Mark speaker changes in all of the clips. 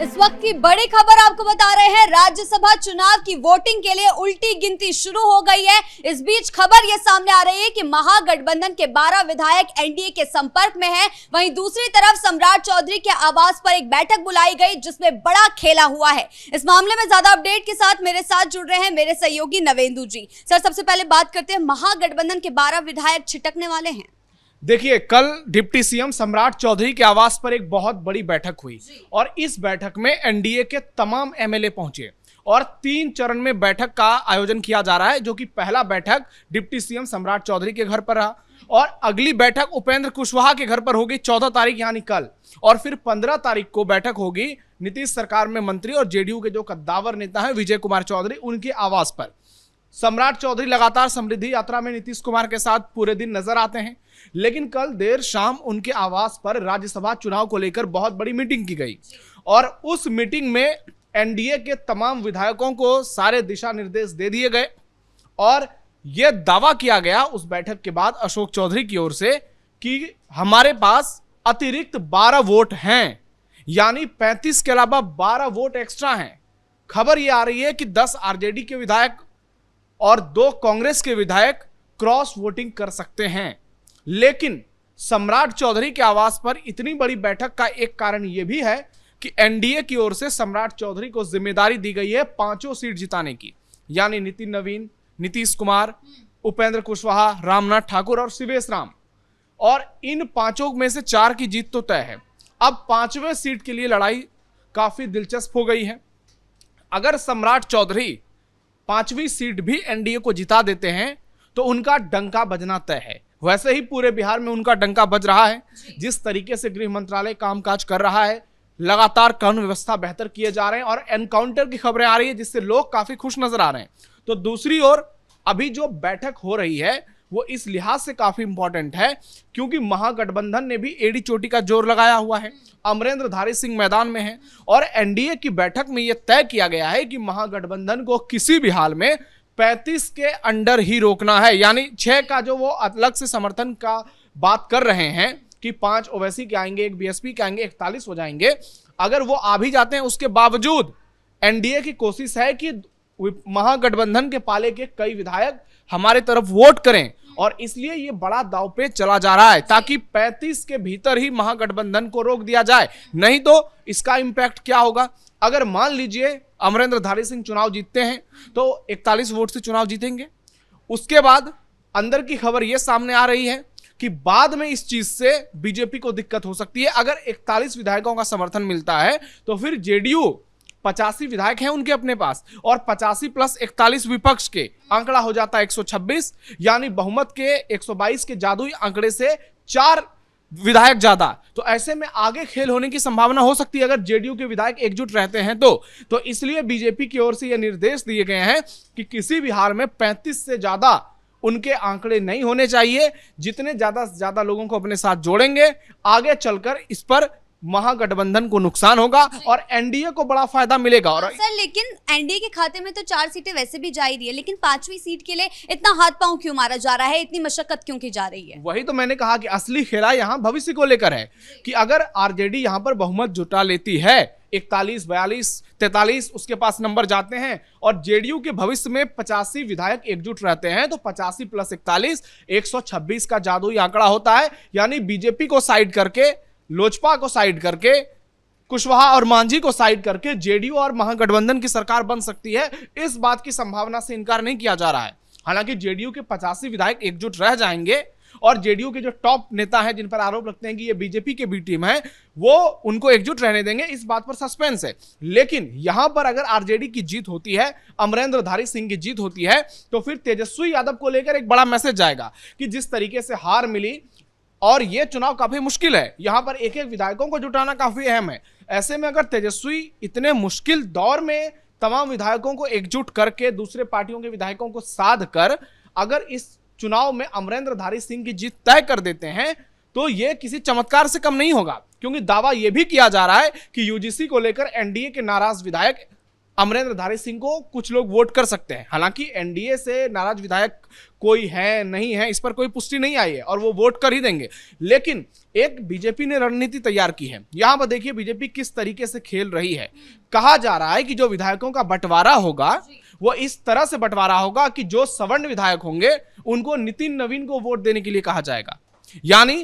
Speaker 1: इस वक्त की बड़ी खबर आपको बता रहे हैं, राज्यसभा चुनाव की वोटिंग के लिए उल्टी गिनती शुरू हो गई है। इस बीच खबर यह सामने आ रही है कि महागठबंधन के 12 विधायक एनडीए के संपर्क में हैं। वहीं दूसरी तरफ सम्राट चौधरी के आवास पर एक बैठक बुलाई गई जिसमें बड़ा खेला हुआ है। इस मामले में ज्यादा अपडेट के साथ मेरे साथ जुड़ रहे हैं मेरे सहयोगी नवेंदु जी। सर, सबसे पहले बात करते हैं, महागठबंधन के 12 विधायक छिटकने वाले हैं।
Speaker 2: देखिए, कल डिप्टी सीएम सम्राट चौधरी के आवास पर एक बहुत बड़ी बैठक हुई और इस बैठक में एनडीए के तमाम एमएलए पहुंचे और 3 चरण में बैठक का आयोजन किया जा रहा है, जो कि पहला बैठक डिप्टी सीएम सम्राट चौधरी के घर पर रहा और अगली बैठक उपेंद्र कुशवाहा के घर पर होगी 14 तारीख यानी कल, और फिर 15 तारीख को बैठक होगी नीतीश सरकार में मंत्री और जेडीयू के जो कद्दावर नेता हैं विजय कुमार चौधरी, उनके आवास पर। सम्राट चौधरी लगातार समृद्धि यात्रा में नीतीश कुमार के साथ पूरे दिन नजर आते हैं, लेकिन कल देर शाम उनके आवास पर राज्यसभा चुनाव को लेकर बहुत बड़ी मीटिंग की गई और उस मीटिंग में एनडीए के तमाम विधायकों को सारे दिशा निर्देश दे दिए गए और यह दावा किया गया उस बैठक के बाद अशोक चौधरी की ओर से कि हमारे पास अतिरिक्त 12 वोट हैं, यानी 35 के अलावा 12 वोट एक्स्ट्रा हैं। खबर यह आ रही है कि 10 आरजेडी के विधायक और 2 कांग्रेस के विधायक क्रॉस वोटिंग कर सकते हैं। लेकिन सम्राट चौधरी के आवास पर इतनी बड़ी बैठक का एक कारण यह भी है कि एनडीए की ओर से सम्राट चौधरी को जिम्मेदारी दी गई है 5 सीट जिताने की, यानी नितिन नवीन, नीतीश कुमार, उपेंद्र कुशवाहा, रामनाथ ठाकुर और शिवेश राम, और इन 5 में से 4 की जीत तो तय है। अब 5वें सीट के लिए लड़ाई काफी दिलचस्प हो गई है। अगर सम्राट चौधरी 5वीं सीट भी एनडीए को जिता देते हैं तो उनका डंका बजना तय है। वैसे ही पूरे बिहार में उनका डंका बज रहा है। जिस तरीके से गृह मंत्रालय कामकाज कर रहा है, लगातार कानून व्यवस्था बेहतर किए जा रहे हैं और एनकाउंटर की खबरें आ रही है जिससे लोग काफी खुश नजर आ रहे हैं। तो दूसरी ओर अभी जो बैठक हो रही है वो इस लिहाज से काफी इंपॉर्टेंट है क्योंकि महागठबंधन ने भी एड़ी चोटी का जोर लगाया हुआ है। अमरेंद्रधारी सिंह मैदान में है और एनडीए की बैठक में यह तय किया गया है कि महागठबंधन को किसी भी हाल में 35 के अंडर ही रोकना है, यानी 6 का जो वो अलग से समर्थन का बात कर रहे हैं कि 5 ओवैसी के आएंगे, 1 बीएसपी के आएंगे, 41 हो जाएंगे। अगर वो आ भी जाते हैं उसके बावजूद एनडीए की कोशिश है कि महागठबंधन के पाले के कई विधायक हमारे तरफ वोट करें और इसलिए ये बड़ा दांव पे चला जा रहा है ताकि 35 के भीतर ही महागठबंधन को रोक दिया जाए। नहीं तो इसका इंपैक्ट क्या होगा? अगर मान लीजिए अमरेंद्रधारी सिंह चुनाव जीतते हैं तो 41 वोट से चुनाव जीतेंगे। उसके बाद अंदर की खबर यह सामने आ रही है कि बाद में इस चीज से बीजेपी को दिक्कत हो सकती है। अगर 41 विधायकों का समर्थन मिलता है तो फिर जेडीयू 85 विधायक हैं उनके अपने पास और 85 प्लस 41 विपक्ष के आंकड़ा हो जाता है 126, यानी बहुमत के 122 के जादुई आंकड़े से 4 विधायक ज्यादा। तो ऐसे में आगे खेल होने की संभावना हो सकती है अगर जेडीयू के विधायक एकजुट रहते हैं तो इसलिए बीजेपी की ओर से यह निर्देश दिए गए हैं कि किसी भी हाल में 35 से ज्यादा उनके आंकड़े नहीं होने चाहिए। जितने ज्यादा से ज्यादा लोगों को अपने साथ जोड़ेंगे आगे चलकर इस पर महागठबंधन को नुकसान होगा और एनडीए को बड़ा फायदा मिलेगा। और
Speaker 1: सर, लेकिन एनडीए के खाते में तो 4 सीटें वैसे भी जा ही रही है, लेकिन 5वीं सीट के लिए इतना हाथ पांव क्यों मारा जा रहा है, इतनी मशक्कत क्यों की जा रही है?
Speaker 2: वही तो मैंने कहा कि असली खेला यहाँ भविष्य को लेकर है कि अगर आरजेडी यहाँ पर बहुमत जुटा लेती है 41, 42, 43 उसके पास नंबर जाते हैं और जेडीयू के भविष्य में 85 विधायक एकजुट रहते हैं तो 85 प्लस 41 126 का जादुई आंकड़ा होता है। यानी बीजेपी को साइड करके, लोजपा को साइड करके, कुशवाहा और मांझी को साइड करके जेडीयू और महागठबंधन की सरकार बन सकती है। इस बात की संभावना से इनकार नहीं किया जा रहा है। हालांकि जेडीयू के 85 विधायक एकजुट रह जाएंगे और जेडीयू के जो टॉप नेता हैं जिन पर आरोप लगते हैं कि ये बीजेपी के बी टीम है, वो उनको एकजुट रहने देंगे, इस बात पर सस्पेंस है। लेकिन यहां पर अगर आरजेडी की जीत होती है, अमरेंद्रधारी सिंह की जीत होती है, तो फिर तेजस्वी यादव को लेकर एक बड़ा मैसेज जाएगा कि जिस तरीके से हार मिली और यह चुनाव काफी मुश्किल है, यहां पर एक एक विधायकों को जुटाना काफी अहम है। ऐसे में अगर तेजस्वी इतने मुश्किल दौर में तमाम विधायकों को एकजुट करके दूसरे पार्टियों के विधायकों को साध कर अगर इस चुनाव में अमरेंद्रधारी सिंह की जीत तय कर देते हैं तो यह किसी चमत्कार से कम नहीं होगा, क्योंकि दावा यह भी किया जा रहा है कि यूजीसी को लेकर एनडीए के नाराज विधायक अमरेंद्रधारी सिंह को कुछ लोग वोट कर सकते हैं। हालांकि एनडीए से नाराज विधायक कोई है नहीं है, इस पर कोई पुष्टि नहीं आई है और वो वोट कर ही देंगे। लेकिन एक बीजेपी ने रणनीति तैयार की है। यहां पर देखिए बीजेपी किस तरीके से खेल रही है। कहा जा रहा है कि जो विधायकों का बंटवारा होगा वो इस तरह से बंटवारा होगा कि जो सवर्ण विधायक होंगे उनको नितिन नवीन को वोट देने के लिए कहा जाएगा। यानी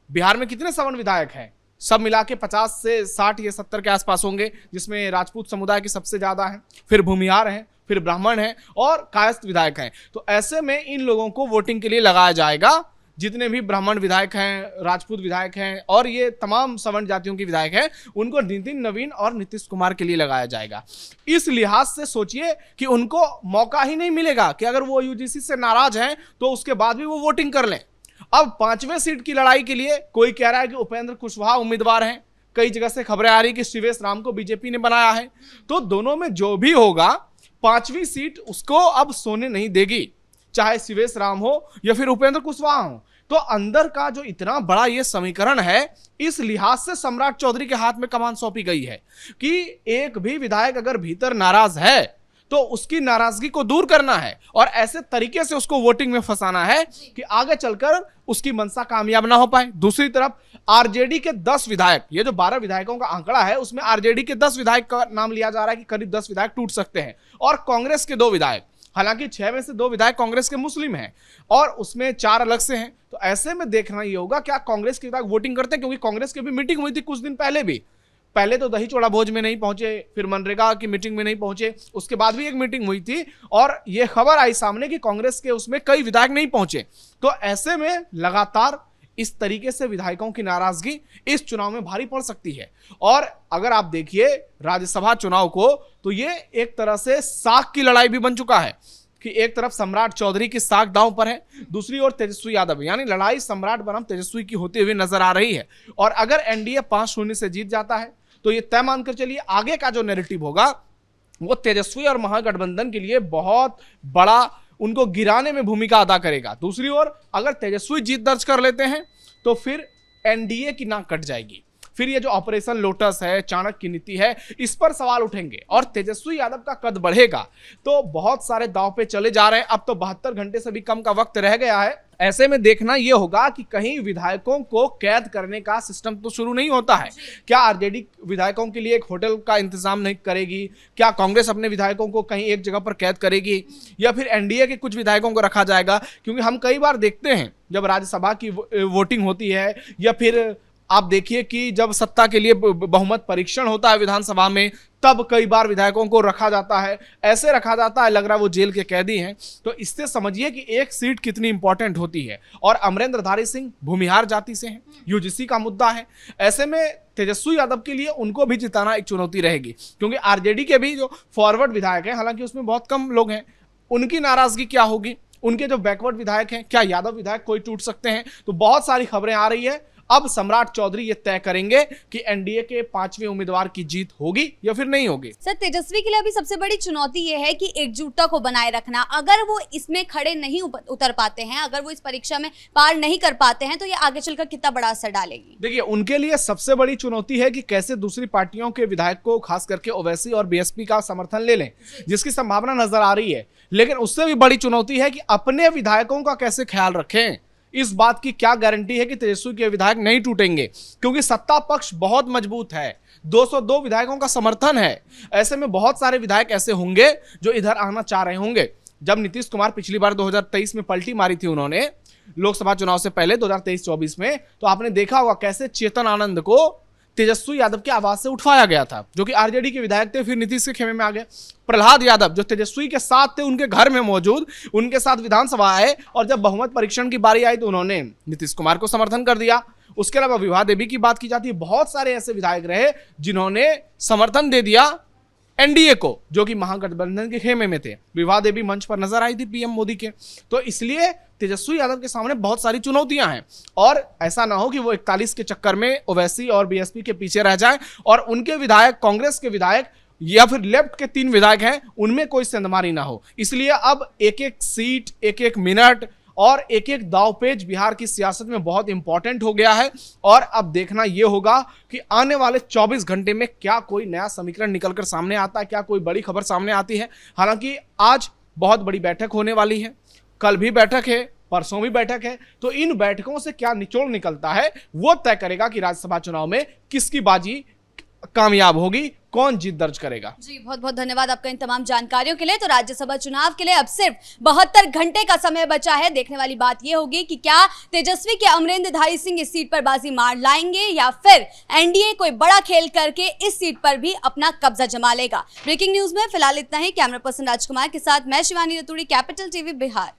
Speaker 2: बिहार में कितने सवर्ण विधायक हैं? सब मिला के 50 से 60 या 70 के आसपास होंगे, जिसमें राजपूत समुदाय की सबसे ज्यादा है, फिर भूमिहार हैं, फिर ब्राह्मण हैं और कायस्थ विधायक हैं। तो ऐसे में इन लोगों को वोटिंग के लिए लगाया जाएगा। जितने भी ब्राह्मण विधायक हैं, राजपूत विधायक हैं और ये तमाम सवर्ण जातियों के विधायक हैं, उनको नितिन नवीन और नीतीश कुमार के लिए लगाया जाएगा। इस लिहाज से सोचिए कि उनको मौका ही नहीं मिलेगा कि अगर वो यूजीसी से नाराज हैं तो उसके बाद भी वो वोटिंग कर लें। अब 5वें सीट की लड़ाई के लिए कोई कह रहा है कि उपेंद्र कुशवाहा उम्मीदवार हैं, कई जगह से खबरें आ रही कि शिवेश राम को बीजेपी ने बनाया है। तो दोनों में जो भी होगा 5वीं सीट उसको अब सोने नहीं देगी, चाहे शिवेश राम हो या फिर उपेंद्र कुशवाहा हो। तो अंदर का जो इतना बड़ा ये समीकरण है, इस लिहाज से सम्राट चौधरी के हाथ में कमान सौंपी गई है कि एक भी विधायक अगर भीतर नाराज है तो उसकी नाराजगी को दूर करना है और ऐसे तरीके से उसको वोटिंग में फंसाना है कि आगे चलकर उसकी मंशा कामयाब ना हो पाए। दूसरी तरफ आरजेडी के 10 विधायक, ये जो 12 विधायकों का आंकड़ा है उसमें आरजेडी के 10 विधायक का नाम लिया जा रहा है कि करीब 10 विधायक टूट सकते हैं, और कांग्रेस के 2 विधायक, हालांकि 6 में से 2 विधायक कांग्रेस के मुस्लिम हैं और उसमें 4 अलग से हैं। तो ऐसे में देखना ये होगा क्या कांग्रेस के विधायक वोटिंग करते हैं, क्योंकि कांग्रेस की भी मीटिंग हुई थी कुछ दिन पहले भी। पहले तो दही चोड़ा भोज में नहीं पहुंचे, फिर मनरेगा की मीटिंग में नहीं पहुंचे, उसके बाद भी एक मीटिंग हुई थी और यह खबर आई सामने कि कांग्रेस के उसमें कई विधायक नहीं पहुंचे। तो ऐसे में लगातार इस तरीके से विधायकों की नाराजगी इस चुनाव में भारी पड़ सकती है। और अगर आप देखिए राज्यसभा चुनाव को, तो ये एक तरह से साख की लड़ाई भी बन चुका है कि एक तरफ सम्राट चौधरी की साख दांव पर है, दूसरी ओर तेजस्वी यादव, यानी लड़ाई सम्राट बनाम तेजस्वी की होती हुई नजर आ रही है। और अगर एनडीए 5-0 से जीत जाता है तो ये तय मानकर चलिए आगे का जो नैरेटिव होगा वो तेजस्वी और महागठबंधन के लिए बहुत बड़ा, उनको गिराने में भूमिका अदा करेगा। दूसरी ओर अगर तेजस्वी जीत दर्ज कर लेते हैं तो फिर एनडीए की नाक कट जाएगी, फिर ये जो ऑपरेशन लोटस है, चाणक्य की नीति है, इस पर सवाल उठेंगे और तेजस्वी यादव का कद बढ़ेगा। तो बहुत सारे दांव पे चले जा रहे हैं। अब तो 72 घंटे से भी कम का वक्त रह गया है। ऐसे में देखना यह होगा कि कहीं विधायकों को कैद करने का सिस्टम तो शुरू नहीं होता है। क्या आरजेडी विधायकों के लिए एक होटल का इंतजाम नहीं करेगी? क्या कांग्रेस अपने विधायकों को कहीं एक जगह पर कैद करेगी? या फिर एनडीए के कुछ विधायकों को रखा जाएगा? क्योंकि हम कई बार देखते हैं जब राज्यसभा की वोटिंग होती है या फिर आप देखिए कि जब सत्ता के लिए बहुमत परीक्षण होता है विधानसभा में, तब कई बार विधायकों को रखा जाता है, ऐसे रखा जाता है लग रहा है वो जेल के कैदी हैं। तो इससे समझिए कि एक सीट कितनी इंपॉर्टेंट होती है। और अमरेंद्रधारी सिंह भूमिहार जाति से हैं, यूजीसी का मुद्दा है। ऐसे में तेजस्वी यादव के लिए उनको भी जिताना एक चुनौती रहेगी, क्योंकि आरजेडी के भी जो फॉरवर्ड विधायक हैं, हालांकि उसमें बहुत कम लोग हैं, उनकी नाराजगी क्या होगी? उनके जो बैकवर्ड विधायक हैं, क्या यादव विधायक कोई टूट सकते हैं? तो बहुत सारी खबरें आ रही है। अब सम्राट चौधरी ये तय करेंगे कि एनडीए के 5वें उम्मीदवार की जीत होगी या फिर नहीं होगी।
Speaker 1: सर, तेजस्वी के लिए अभी सबसे बड़ी चुनौती ये है कि एकजुटता को बनाए रखना। अगर वो इसमें खड़े नहीं उतर पाते हैं, अगर वो इस परीक्षा में पार नहीं कर पाते हैं, तो ये आगे चलकर कितना बड़ा असर डालेगी?
Speaker 2: देखिए, उनके लिए सबसे बड़ी चुनौती है कि कैसे दूसरी पार्टियों के विधायक को, खास करके ओवैसी और बीएसपी का समर्थन ले लें, जिसकी संभावना नजर आ रही है। लेकिन उससे भी बड़ी चुनौती है कि अपने विधायकों का कैसे ख्याल रखें। इस बात की क्या गारंटी है कि तेजस्वी के विधायक नहीं टूटेंगे, क्योंकि सत्ता पक्ष बहुत मजबूत है, 202 विधायकों का समर्थन है। ऐसे में बहुत सारे विधायक ऐसे होंगे जो इधर आना चाह रहे होंगे। जब नीतीश कुमार पिछली बार 2023 में पलटी मारी थी उन्होंने लोकसभा चुनाव से पहले 2023-24 में, तो आपने देखा होगा कैसे चेतन आनंद को तेजस्वी यादव की आवाज से उठवाया गया था, जो कि आरजेडी के विधायक थे, फिर नीतीश के खेमे में आ गए। प्रहलाद यादव जो तेजस्वी के साथ थे, उनके घर में मौजूद, उनके साथ विधानसभा आए और जब बहुमत परीक्षण की बारी आई तो उन्होंने नीतीश कुमार को समर्थन कर दिया। उसके अलावा विभा देवी की बात की जाती है, बहुत सारे ऐसे विधायक रहे जिन्होंने समर्थन दे दिया एनडीए को, जो कि महागठबंधन के खेमे में थे। विभा देवी मंच पर नजर आई थी पीएम मोदी के। तो इसलिए तेजस्वी यादव के सामने बहुत सारी चुनौतियां हैं और ऐसा ना हो कि वो 41 के चक्कर में ओवैसी और बीएसपी के पीछे रह जाए और उनके विधायक, कांग्रेस के विधायक या फिर लेफ्ट के 3 विधायक हैं, उनमें कोई सेंधमारी ना हो। इसलिए अब एक एक सीट, एक एक मिनट और एक एक दांवपेच बिहार की सियासत में बहुत इंपॉर्टेंट हो गया है। और अब देखना यह होगा कि आने वाले 24 घंटे में क्या कोई नया समीकरण निकलकर सामने आता है, क्या कोई बड़ी खबर सामने आती है। हालांकि आज बहुत बड़ी बैठक होने वाली है, कल भी बैठक है, परसों भी बैठक है, तो इन बैठकों से क्या निचोड़ निकलता है वो तय करेगा कि राज्यसभा चुनाव में किसकी बाजी कामयाब होगी, कौन जीत दर्ज करेगा।
Speaker 1: जी बहुत बहुत धन्यवाद आपका इन तमाम जानकारियों के लिए। तो राज्यसभा चुनाव के लिए अब सिर्फ 72 घंटे का समय बचा है। देखने वाली बात यह होगी कि क्या तेजस्वी के अमरिंदरधारी सिंह इस सीट पर बाजी मार लाएंगे या फिर एनडीए कोई बड़ा खेल करके इस सीट पर भी अपना कब्जा जमा लेगा। ब्रेकिंग न्यूज में फिलहाल इतना ही। कैमरा पर्सन राजकुमार के साथ मैं शिवानी रतूड़ी, कैपिटल टीवी बिहार।